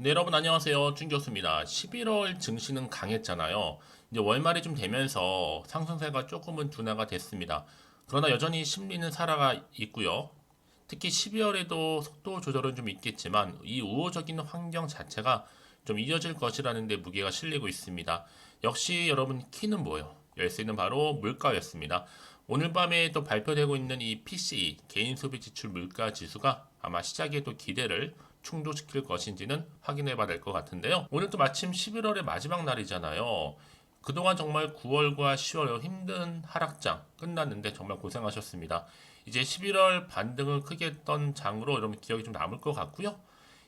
네, 여러분 안녕하세요. 준 교수입니다. 11월 증시는 강했잖아요. 이제 월말이 좀 되면서 상승세가 조금은 둔화가 됐습니다. 그러나 여전히 심리는 살아가 있고요. 특히 12월에도 속도 조절은 좀 있겠지만 이 우호적인 환경 자체가 좀 이어질 것이라는 데 무게가 실리고 있습니다. 역시 여러분 키는 뭐예요? 열쇠는 바로 물가였습니다. 오늘 밤에 또 발표되고 있는 이 PCE 개인 소비 지출 물가 지수가 아마 시장에 또 기대를 충족시킬 것인지는 확인해 봐야 될 것 같은데요. 오늘 또 마침 11월의 마지막 날이잖아요. 그동안 정말 9월과 10월 힘든 하락장 끝났는데 정말 고생하셨습니다. 이제 11월 반등을 크게 했던 장으로 여러분 기억이 좀 남을 것 같고요.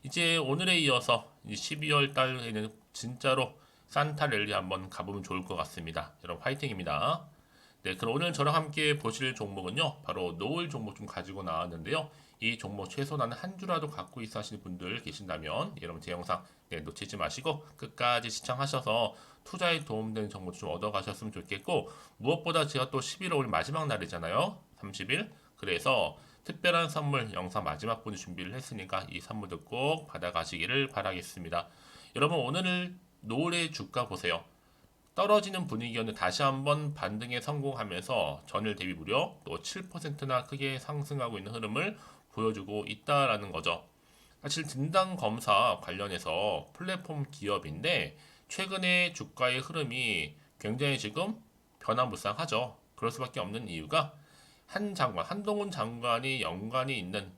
이제 오늘에 이어서 12월 달에는 진짜로 산타 랠리 한번 가보면 좋을 것 같습니다. 여러분 화이팅입니다. 네, 그럼 오늘 저랑 함께 보실 종목은요, 바로 노을 종목 좀 가지고 나왔는데요. 이 종목 최소한 한 주라도 갖고 있어 하시는 분들 계신다면, 여러분 제 영상 놓치지 마시고 끝까지 시청하셔서 투자에 도움되는 정보 좀 얻어가셨으면 좋겠고, 무엇보다 제가 또 11월 오늘 마지막 날이잖아요. 30일. 그래서 특별한 선물 영상 마지막 분이 준비를 했으니까 이 선물도 꼭 받아가시기를 바라겠습니다. 여러분 오늘 노을의 주가 보세요. 떨어지는 분위기였는데 다시 한번 반등에 성공하면서 전일 대비 무려 또 7%나 크게 상승하고 있는 흐름을 보여주고 있다라는 거죠. 사실 진단 검사 관련해서 플랫폼 기업인데 최근에 주가의 흐름이 굉장히 지금 변화무쌍하죠. 그럴 수밖에 없는 이유가 한 장관, 한동훈 장관이 연관이 있는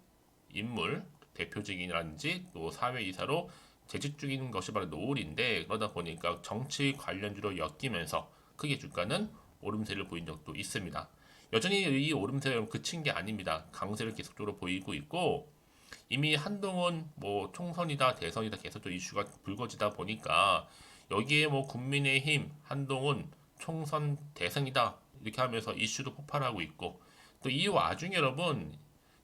인물, 대표직이라든지 또 사회이사로 재직 중인 것이 바로 노을인데 그러다 보니까 정치 관련주로 엮이면서 크게 주가는 오름세를 보인 적도 있습니다. 여전히 이 오름세는 그친 게 아닙니다. 강세를 계속적으로 보이고 있고 이미 한동훈 뭐 총선이다 대선이다 계속 또 이슈가 불거지다 보니까 여기에 뭐 국민의힘 한동훈 총선 대선이다 이렇게 하면서 이슈도 폭발하고 있고 또 이 와중에 여러분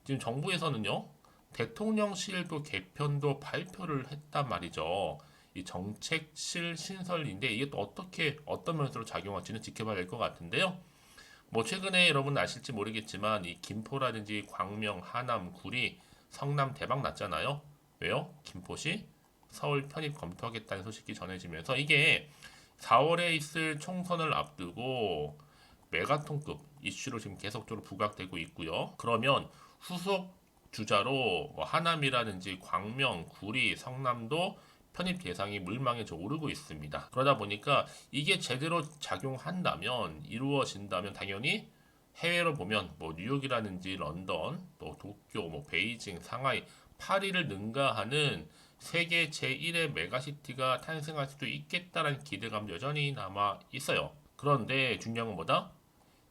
지금 정부에서는요 대통령실도 개편도 발표를 했단 말이죠. 이 정책실 신설인데 이게 또 어떻게 어떤 면으로 작용할지는 지켜봐야 될 것 같은데요. 뭐 최근에 여러분 아실지 모르겠지만 이 김포라든지 광명, 하남, 구리, 성남 대박 났잖아요. 왜요? 김포시 서울 편입 검토하겠다는 소식이 전해지면서 이게 4월에 있을 총선을 앞두고 메가톤급 이슈로 지금 계속적으로 부각되고 있고요. 그러면 후속 주자로 뭐 하남이라든지 광명, 구리, 성남도 편입 대상이 물망에 오르고 있습니다. 그러다 보니까 이게 제대로 작용한다면 이루어진다면 당연히 해외로 보면 뭐 뉴욕이라든지 런던, 또 도쿄, 뭐 베이징, 상하이, 파리를 능가하는 세계 제1의 메가시티가 탄생할 수도 있겠다라는 기대감 여전히 남아 있어요. 그런데 중요한 건 뭐다?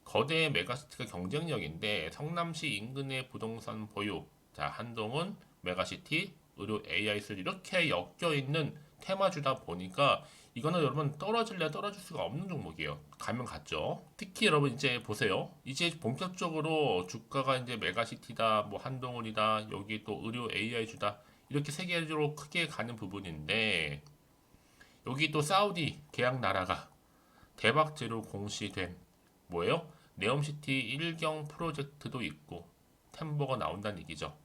거대 메가시티가 경쟁력인데 성남시 인근의 부동산 보유, 자 한동훈 메가시티, 의료 AI를 이렇게 엮여 있는 테마주다 보니까 이거는 여러분 떨어질래 떨어질 수가 없는 종목이에요. 가면 갔죠. 특히 여러분 이제 보세요. 이제 본격적으로 주가가 이제 메가시티다, 뭐 한동훈이다, 여기 또 의료 AI주다 이렇게 세계적으로 크게 가는 부분인데 여기 또 사우디 계약 나라가 대박제로 공시된 뭐예요? 네옴시티 일경 프로젝트도 있고 템버가 나온다는 얘기죠.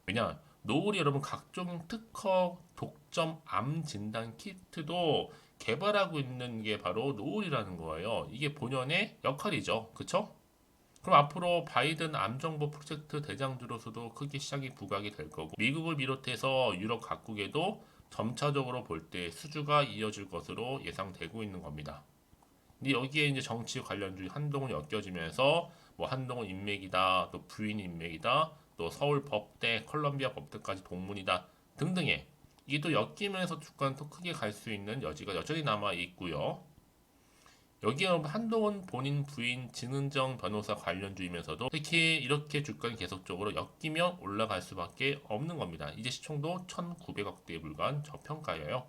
왜냐? 노을이 여러분 각종 특허, 독점, 암 진단 키트도 개발하고 있는 게 바로 노을이라는 거예요. 이게 본연의 역할이죠. 그쵸? 그럼 앞으로 바이든 암정보 프로젝트 대장주로서도 크게 시장이 부각이 될 거고 미국을 비롯해서 유럽 각국에도 점차적으로 볼 때 수주가 이어질 것으로 예상되고 있는 겁니다. 근데 여기에 이제 정치 관련주의 한동훈 엮여지면서 뭐 한동훈 인맥이다, 또 부인 인맥이다, 또 서울 법대, 컬럼비아 법대까지 동문이다 등등의 이게 또 엮이면서 주가는 또 크게 갈 수 있는 여지가 여전히 남아 있고요. 여기에 한동훈 본인 부인 진은정 변호사 관련주이면서도 특히 이렇게 주가는 계속적으로 엮이면 올라갈 수밖에 없는 겁니다. 이제 시총도 1,900억대에 불과한 저평가예요.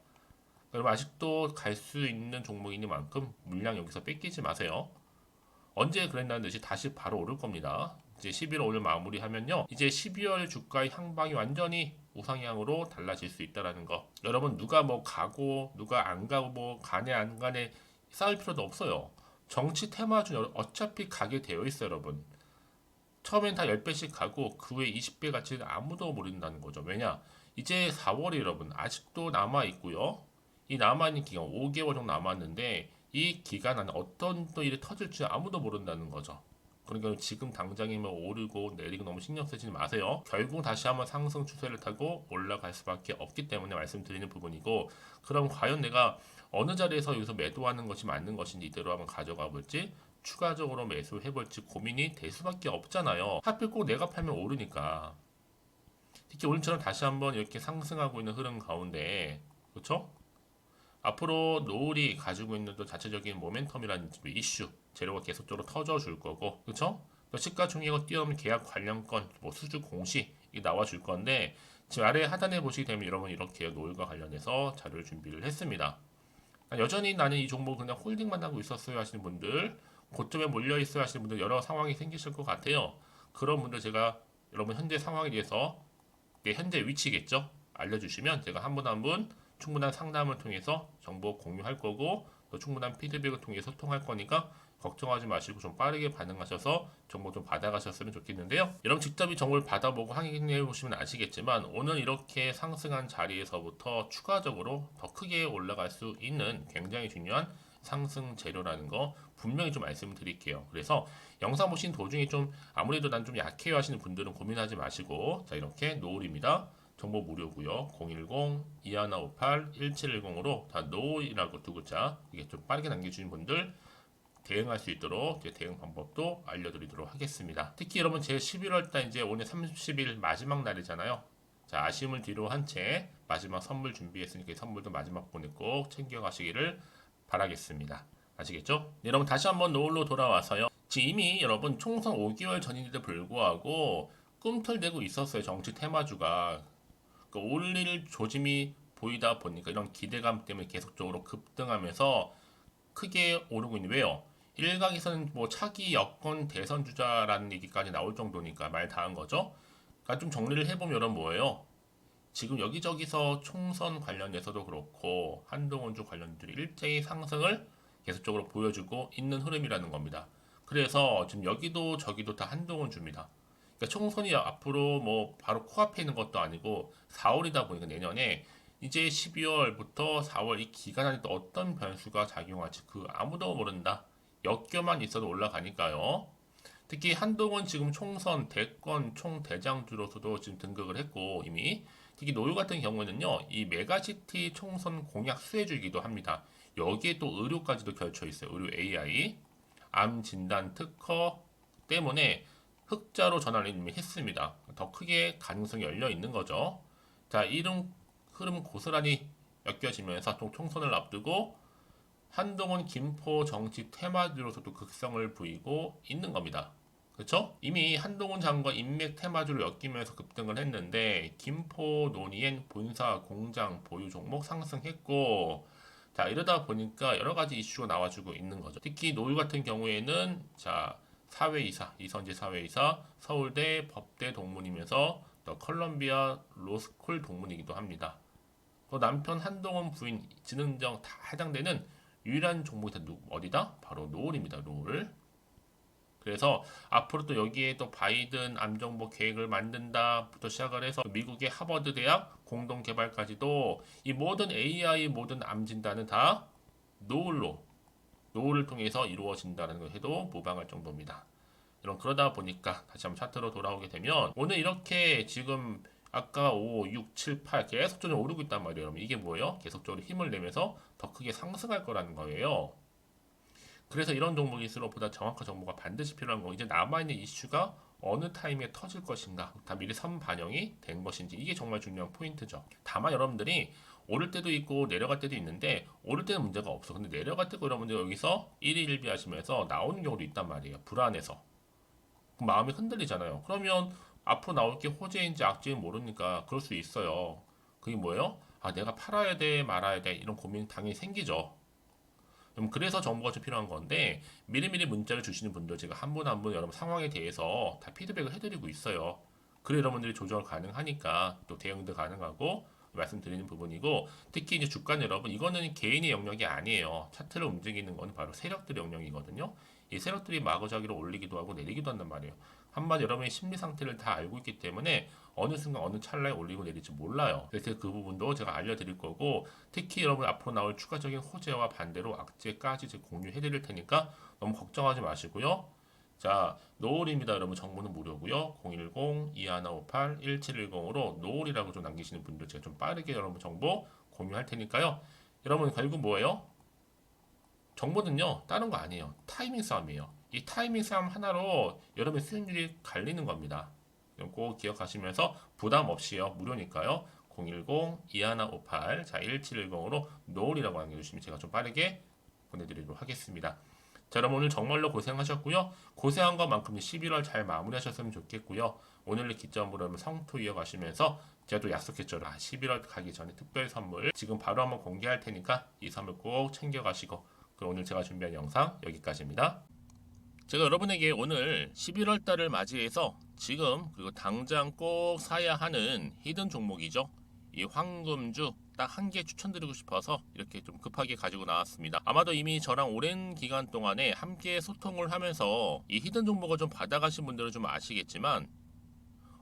여러분 아직도 갈 수 있는 종목인 만큼 물량 여기서 뺏기지 마세요. 언제 그랬다는 듯이 다시 바로 오를 겁니다. 이제 11월 오늘 마무리하면요. 이제 12월 주가의 향방이 완전히 우상향으로 달라질 수 있다라는 거. 여러분 누가 뭐 가고 누가 안 가고 뭐 가네 안 가네 싸울 필요도 없어요. 정치 테마주 어차피 가게 되어 있어요, 여러분. 처음엔 다 10배씩 가고 그 후에 20배 가치는 아무도 모른다는 거죠. 왜냐? 이제 4월이 여러분 아직도 남아 있고요. 이 남아 있는 기간 5개월 정도 남았는데 이 기간 안에 어떤 또 일이 터질지 아무도 모른다는 거죠. 그러니까 지금 당장이면 오르고 내리고 너무 신경 쓰지 마세요. 결국 다시 한번 상승 추세를 타고 올라갈 수밖에 없기 때문에 말씀드리는 부분이고, 그럼 과연 내가 어느 자리에서 여기서 매도하는 것이 맞는 것인지 이대로 한번 가져가 볼지, 추가적으로 매수해 볼지 고민이 될 수밖에 없잖아요. 하필 꼭 내가 팔면 오르니까. 특히 오늘처럼 다시 한번 이렇게 상승하고 있는 흐름 가운데, 그렇죠? 앞으로 노을이 가지고 있는 또 자체적인 모멘텀이라는 이슈, 재료가 계속적으로 터져줄 거고, 그렇죠? 또 시가총액을 뛰어넘는 계약 관련건, 뭐 수주 공시 이 나와줄 건데, 지금 아래 하단에 보시게 되면 여러분 이렇게 노을과 관련해서 자료를 준비를 했습니다. 여전히 나는 이 종목 그냥 홀딩만 하고 있었어요 하시는 분들, 고점에 몰려 있어야 하시는 분들 여러 상황이 생기실 것 같아요. 그런 분들 제가 여러분 현재 상황에 대해서 내 현재 위치겠죠? 알려주시면 제가 한 분 한 분 충분한 상담을 통해서 정보 공유할 거고, 또 충분한 피드백을 통해 소통할 거니까 걱정하지 마시고 좀 빠르게 반응하셔서 정보 좀 받아가셨으면 좋겠는데요. 여러분 직접 이 정보를 받아보고 확인해 보시면 아시겠지만 오늘 이렇게 상승한 자리에서부터 추가적으로 더 크게 올라갈 수 있는 굉장히 중요한 상승 재료라는 거 분명히 좀 말씀을 드릴게요. 그래서 영상 보신 도중에 좀 아무래도 난 좀 약해요 하시는 분들은 고민하지 마시고, 자 이렇게 노을입니다. 정보 무료고요. 010-2158-1710으로 다 노이라고 두 글자 이게 좀 빠르게 남겨주신 분들 대응할 수 있도록 제 대응 방법도 알려드리도록 하겠습니다. 특히 여러분 제 11월달 이제 오늘 30일 마지막 날이잖아요. 자 아쉬움을 뒤로 한 채 마지막 선물 준비했으니까 이 선물도 마지막 번에 꼭 챙겨가시기를 바라겠습니다. 아시겠죠? 네, 여러분 다시 한번 노을로 돌아와서요. 지금 이미 여러분 총선 5개월 전인데도 불구하고 꿈틀대고 있었어요. 정치 테마주가. 올릴 조짐이 보이다 보니까 이런 기대감 때문에 계속적으로 급등하면서 크게 오르고 있는 왜요? 일각에서는 뭐 차기 여권 대선 주자라는 얘기까지 나올 정도니까 말 다 한 거죠. 그러니까 좀 정리를 해보면 여러분 뭐예요? 지금 여기저기서 총선 관련해서도 그렇고 한동훈주 관련들이 일제히 상승을 계속적으로 보여주고 있는 흐름이라는 겁니다. 그래서 지금 여기도 저기도 다 한동훈주입니다. 그러니까 총선이 앞으로 뭐 바로 코앞에 있는 것도 아니고 4월이다 보니까 내년에 이제 12월부터 4월 이 기간 안에 또 어떤 변수가 작용할지 그 아무도 모른다. 엮여만 있어도 올라가니까요. 특히 한동훈 지금 총선 대권 총대장주로서도 지금 등극을 했고 이미 특히 노유 같은 경우는요 이 메가시티 총선 공약 수혜주이기도 합니다. 여기에 또 의료까지도 결쳐 있어요. 의료 AI, 암 진단 특허 때문에 흑자로 전환을 이미 했습니다. 더 크게 가능성이 열려 있는 거죠. 자, 이런 흐름 고스란히 엮여지면서 총선을 앞두고 한동훈 김포 정치 테마주로서도 극성을 부이고 있는 겁니다. 그렇죠? 이미 한동훈 장관 인맥 테마주로 엮이면서 급등을 했는데 김포 논의엔 본사 공장 보유 종목 상승했고, 자 이러다 보니까 여러 가지 이슈가 나와주고 있는 거죠. 특히 노유 같은 경우에는 자 사회이사 이선재 사회이사 서울대 법대 동문이면서 또 컬럼비아 로스쿨 동문이기도 합니다. 또 남편 한동훈 부인 진흥정 다 해당되는 유일한 종목이 어디다? 바로 노을입니다. 노을. 그래서 앞으로 또 여기에 또 바이든 암정보 계획을 만든다부터 시작을 해서 미국의 하버드 대학 공동 개발까지도 이 모든 AI 모든 암 진단은 다 노을을 통해서 이루어진다는 걸 해도 무방할 정도입니다. 이런 그러다 보니까 다시 한번 차트로 돌아오게 되면 오늘 이렇게 지금 아까 5, 6, 7, 8 계속적으로 오르고 있단 말이에요. 여러분 이게 뭐예요? 계속적으로 힘을 내면서 더 크게 상승할 거라는 거예요. 그래서 이런 종목일수록 보다 정확한 정보가 반드시 필요한 거. 이제 남아있는 이슈가 어느 타임에 터질 것인가, 다 미리 선반영이 된 것인지 이게 정말 중요한 포인트죠. 다만 여러분들이 오를 때도 있고 내려갈 때도 있는데 오를 때는 문제가 없어. 근데 내려갈 때도 여러분들 여기서 1위 1비 하시면서 나오는 경우도 있단 말이에요. 불안해서. 마음이 흔들리잖아요. 그러면 앞으로 나올 게 호재인지 악재인지 모르니까 그럴 수 있어요. 그게 뭐예요? 아, 내가 팔아야 돼, 말아야 돼. 이런 고민이 당연히 생기죠. 그래서 정보가 좀 필요한 건데 미리미리 문자를 주시는 분들 제가 한 분 한 분 여러분 상황에 대해서 다 피드백을 해드리고 있어요. 그래 여러분들이 조절 가능하니까 또 대응도 가능하고 말씀드리는 부분이고, 특히 이제 주간 여러분 이거는 개인의 영역이 아니에요. 차트를 움직이는 건 바로 세력들의 영역이거든요. 이 세력들이 마구잡이로 올리기도 하고 내리기도 한단 말이에요. 한마디 여러분의 심리 상태를 다 알고 있기 때문에 어느 순간 어느 찰나에 올리고 내릴지 몰라요. 그래서 그 부분도 제가 알려드릴 거고, 특히 여러분 앞으로 나올 추가적인 호재와 반대로 악재까지 제가 공유해 드릴 테니까 너무 걱정하지 마시고요. 자, 노을입니다. 여러분 정보는 무료고요. 010-2158-1710으로 노을이라고 좀 남기시는 분들 제가 좀 빠르게 여러분 정보 공유할 테니까요. 여러분 결국 뭐예요? 정보는요 다른 거 아니에요. 타이밍 싸움이에요. 이 타이밍 싸움 하나로 여러분의 수익률이 갈리는 겁니다. 꼭 기억하시면서 부담 없이요. 무료니까요. 010-2158 자 1710으로 노을이라고 남겨주시면 제가 좀 빠르게 보내드리도록 하겠습니다. 자, 여러분 오늘 정말로 고생하셨고요. 고생한 것만큼 11월 잘 마무리하셨으면 좋겠고요. 오늘을 기점으로 성토 이어가시면서 제가 또 약속했죠. 11월 가기 전에 특별 선물 지금 바로 한번 공개할 테니까 이 선물 꼭 챙겨가시고, 그럼 오늘 제가 준비한 영상 여기까지입니다. 제가 여러분에게 오늘 11월 달을 맞이해서 지금 그리고 당장 꼭 사야 하는 히든 종목이죠. 이 황금주 딱 한 개 추천드리고 싶어서 이렇게 좀 급하게 가지고 나왔습니다. 아마도 이미 저랑 오랜 기간 동안에 함께 소통을 하면서 이 히든 종목을 좀 받아가신 분들은 좀 아시겠지만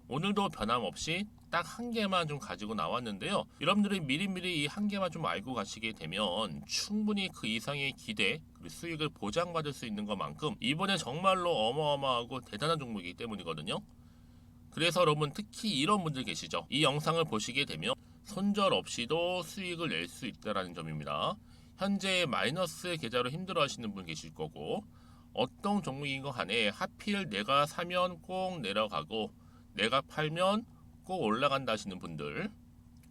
오늘도 변함없이 딱 한 개만 좀 가지고 나왔는데요. 여러분들이 미리미리 이 한 개만 좀 알고 가시게 되면 충분히 그 이상의 기대 그리고 수익을 보장받을 수 있는 것만큼 이번에 정말로 어마어마하고 대단한 종목이기 때문이거든요. 그래서 여러분 특히 이런 분들 계시죠. 이 영상을 보시게 되면 손절 없이도 수익을 낼 수 있다는 점입니다. 현재 마이너스 계좌로 힘들어하시는 분 계실 거고, 어떤 종목인 거 간에 하필 내가 사면 꼭 내려가고 내가 팔면 꼭 올라간다 하시는 분들,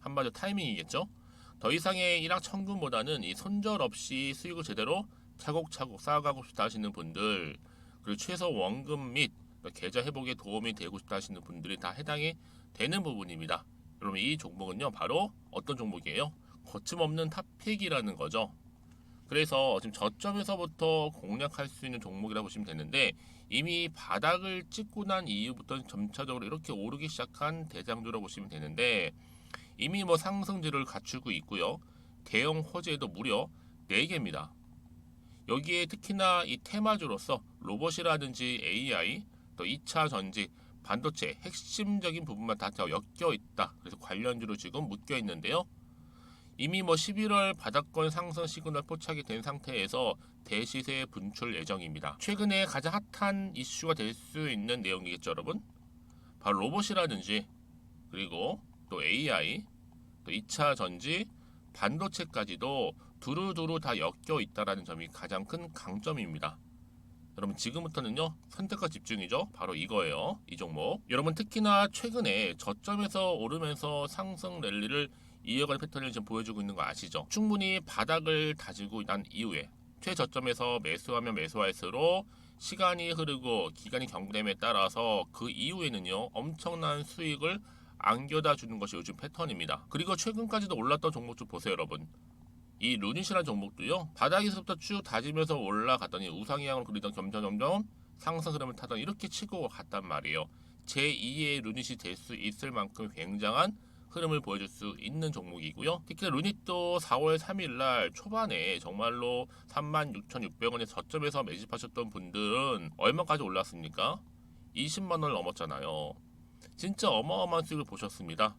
한마디로 타이밍이겠죠. 더 이상의 일확천금보다는 이 손절 없이 수익을 제대로 차곡차곡 쌓아가고 싶다 하시는 분들, 그리고 최소 원금 및 계좌 회복에 도움이 되고 싶다 하시는 분들이 다 해당이 되는 부분입니다. 여러분 이 종목은요 바로 어떤 종목이에요? 거침없는 탑픽이라는 거죠. 그래서 지금 저점에서부터 공략할 수 있는 종목이라고 보시면 되는데, 이미 바닥을 찍고 난 이후부터 점차적으로 이렇게 오르기 시작한 대장주라고 보시면 되는데, 이미 뭐 상승지를 갖추고 있고요. 대형 호재도 무려 4개입니다. 여기에 특히나 이 테마주로서 로봇이라든지 AI, 또 2차 전지, 반도체 핵심적인 부분만 다 엮여 있다. 그래서 관련주로 지금 묶여 있는데요. 이미 뭐 11월 바닥권 상승 시그널 포착이 된 상태에서 대시세 분출 예정입니다. 최근에 가장 핫한 이슈가 될 수 있는 내용이겠죠, 여러분? 바로 로봇이라든지 그리고 또 AI, 또 2차 전지, 반도체까지도 두루두루 다 엮여 있다라는 점이 가장 큰 강점입니다. 여러분 지금부터는요 선택과 집중이죠. 바로 이거예요. 이 종목. 여러분 특히나 최근에 저점에서 오르면서 상승 랠리를 이어가는 패턴을 지금 보여주고 있는 거 아시죠? 충분히 바닥을 다지고 난 이후에 최저점에서 매수하면 매수할수록 시간이 흐르고 기간이 경과됨에 따라서 그 이후에는요 엄청난 수익을 안겨다 주는 것이 요즘 패턴입니다. 그리고 최근까지도 올랐던 종목 좀 보세요, 여러분. 이 루닛이라는 종목도요 바닥에서부터 쭉 다지면서 올라갔더니 우상향으로 그리던 점점 상승 흐름을 타던 이렇게 치고 갔단 말이에요. 제2의 루닛이 될 수 있을 만큼 굉장한 흐름을 보여줄 수 있는 종목이고요. 특히 루닛도 4월 3일날 초반에 정말로 36,600원의 저점에서 매집하셨던 분들은 얼마까지 올랐습니까? 20만원을 넘었잖아요. 진짜 어마어마한 수익을 보셨습니다.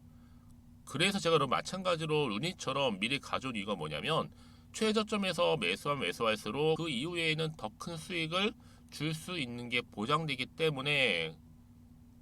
그래서 제가 그럼 마찬가지로 루닛처럼 미리 가져온 이유가 뭐냐면 최저점에서 매수하면 매수할수록 그 이후에는 더 큰 수익을 줄 수 있는 게 보장되기 때문에,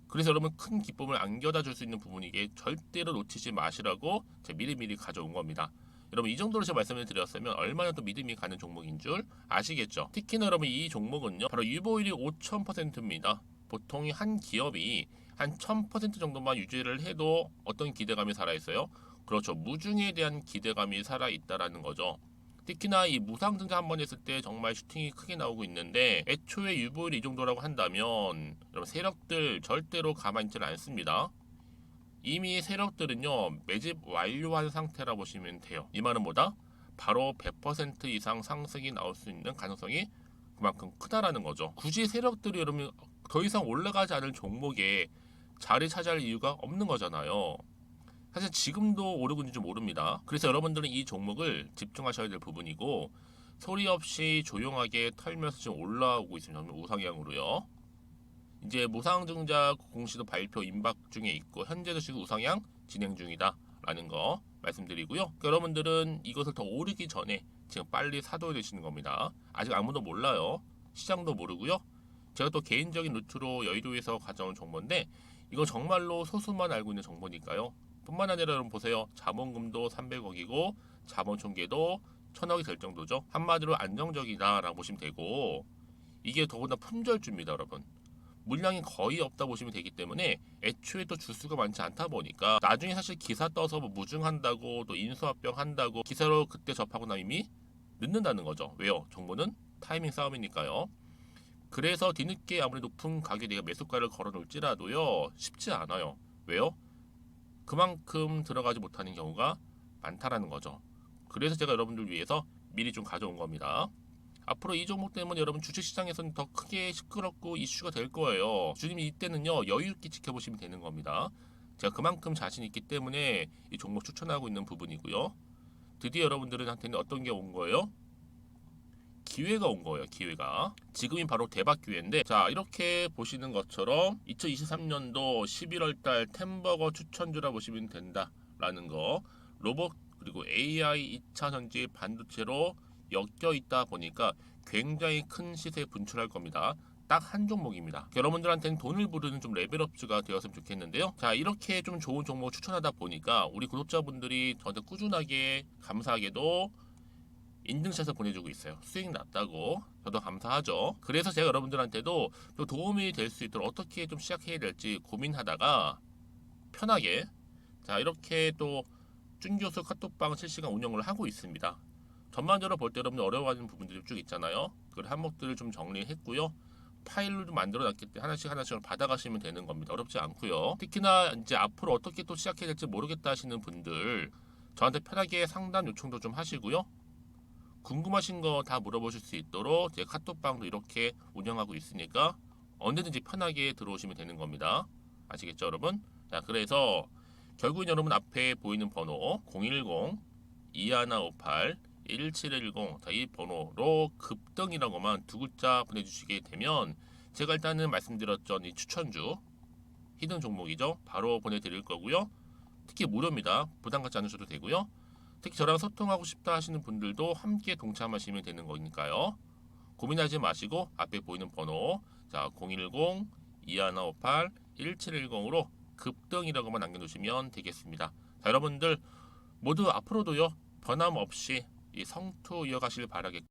그래서 여러분 큰 기쁨을 안겨다 줄 수 있는 부분이기에 절대로 놓치지 마시라고 제가 미리미리 가져온 겁니다. 여러분 이 정도로 제가 말씀을 드렸으면 얼마나 또 믿음이 가는 종목인 줄 아시겠죠. 특히나 여러분 이 종목은요 바로 유보율이 5000%입니다. 보통 한 기업이 한 1000% 정도만 유지를 해도 어떤 기대감이 살아있어요? 그렇죠. 무중에 대한 기대감이 살아있다라는 거죠. 특히나 이 무상증자 한 번 했을 때 정말 슈팅이 크게 나오고 있는데, 애초에 유보율이 이 정도라고 한다면 여러분 세력들 절대로 가만히 있지 않습니다. 이미 세력들은요 매집 완료한 상태라 보시면 돼요. 이 말은 뭐다? 바로 100% 이상 상승이 나올 수 있는 가능성이 그만큼 크다라는 거죠. 굳이 세력들이 여러분 더 이상 올라가지 않을 종목에 자리 차지할 이유가 없는 거잖아요. 사실 지금도 오르고 있는지 모릅니다. 그래서 여러분들은 이 종목을 집중하셔야 될 부분이고, 소리 없이 조용하게 털면서 지금 올라오고 있습니다. 우상향으로요. 이제 무상증자 공시도 발표 임박 중에 있고 현재도 지금 우상향 진행 중이다라는 거 말씀드리고요. 그러니까 여러분들은 이것을 더 오르기 전에 지금 빨리 사둬야 되시는 겁니다. 아직 아무도 몰라요. 시장도 모르고요. 제가 또 개인적인 루트로 여의도에서 가져온 정보인데 이거 정말로 소수만 알고 있는 정보니까요. 뿐만 아니라 여러분 보세요. 자본금도 300억이고 자본 총계도 1000억이 될 정도죠. 한마디로 안정적이다라고 보시면 되고 이게 더군다나 품절주입니다, 여러분. 물량이 거의 없다 보시면 되기 때문에 애초에 또 주수가 많지 않다 보니까 나중에 사실 기사 떠서 뭐 무증한다고 또 인수합병 한다고 기사로 그때 접하고 나면 이미 늦는다는 거죠. 왜요? 정보는 타이밍 싸움이니까요. 그래서 뒤늦게 아무리 높은 가격에 내가 매수가를 걸어 놓을지라도요 쉽지 않아요. 왜요? 그만큼 들어가지 못하는 경우가 많다라는 거죠. 그래서 제가 여러분들 위해서 미리 좀 가져온 겁니다. 앞으로 이 종목 때문에 여러분 주식시장에서는 더 크게 시끄럽고 이슈가 될 거예요. 주님 이때는요 여유 있게 지켜보시면 되는 겁니다. 제가 그만큼 자신 있기 때문에 이 종목 추천하고 있는 부분이고요. 드디어 여러분들한테는 어떤 게 온 거예요? 기회가 온 거예요. 기회가. 지금이 바로 대박 기회인데 자 이렇게 보시는 것처럼 2023년도 11월 달 템버거 추천주라 보시면 된다라는 거. 로봇 그리고 AI 2차 전지 반도체로 엮여 있다 보니까 굉장히 큰 시세 분출할 겁니다. 딱 한 종목입니다. 여러분들한테는 돈을 부르는 좀 레벨업주가 되었으면 좋겠는데요. 자 이렇게 좀 좋은 종목 추천하다 보니까 우리 구독자분들이 저한테 꾸준하게 감사하게도 인증샷을 보내주고 있어요. 수익 났다고. 저도 감사하죠. 그래서 제가 여러분들한테도 또 도움이 될 수 있도록 어떻게 좀 시작해야 될지 고민하다가 편하게 자 이렇게 또 준교수 카톡방 실시간 운영을 하고 있습니다. 전반적으로 볼 때 여러분들 어려워하는 부분들이 쭉 있잖아요. 그 항목들을 좀 정리했고요. 파일로 좀 만들어 놨기 때문에 하나씩 받아가시면 되는 겁니다. 어렵지 않고요. 특히나 이제 앞으로 어떻게 또 시작해야 될지 모르겠다 하시는 분들 저한테 편하게 상담 요청도 좀 하시고요. 궁금하신 거 다 물어보실 수 있도록 제 카톡방도 이렇게 운영하고 있으니까 언제든지 편하게 들어오시면 되는 겁니다. 아시겠죠, 여러분? 자, 그래서 결국은 여러분 앞에 보이는 번호 010-2158-1710 이 번호로 급등이라고만 두 글자 보내주시게 되면 제가 일단은 말씀드렸죠. 이 추천주 히든 종목이죠. 바로 보내드릴 거고요. 특히 무료입니다. 부담 갖지 않으셔도 되고요. 특히 저랑 소통하고 싶다 하시는 분들도 함께 동참하시면 되는 거니까요. 고민하지 마시고 앞에 보이는 번호 자 010-2158-1710으로 급등이라고만 남겨놓으시면 되겠습니다. 자, 여러분들 모두 앞으로도요 변함없이 이 성투 이어가시길 바라겠고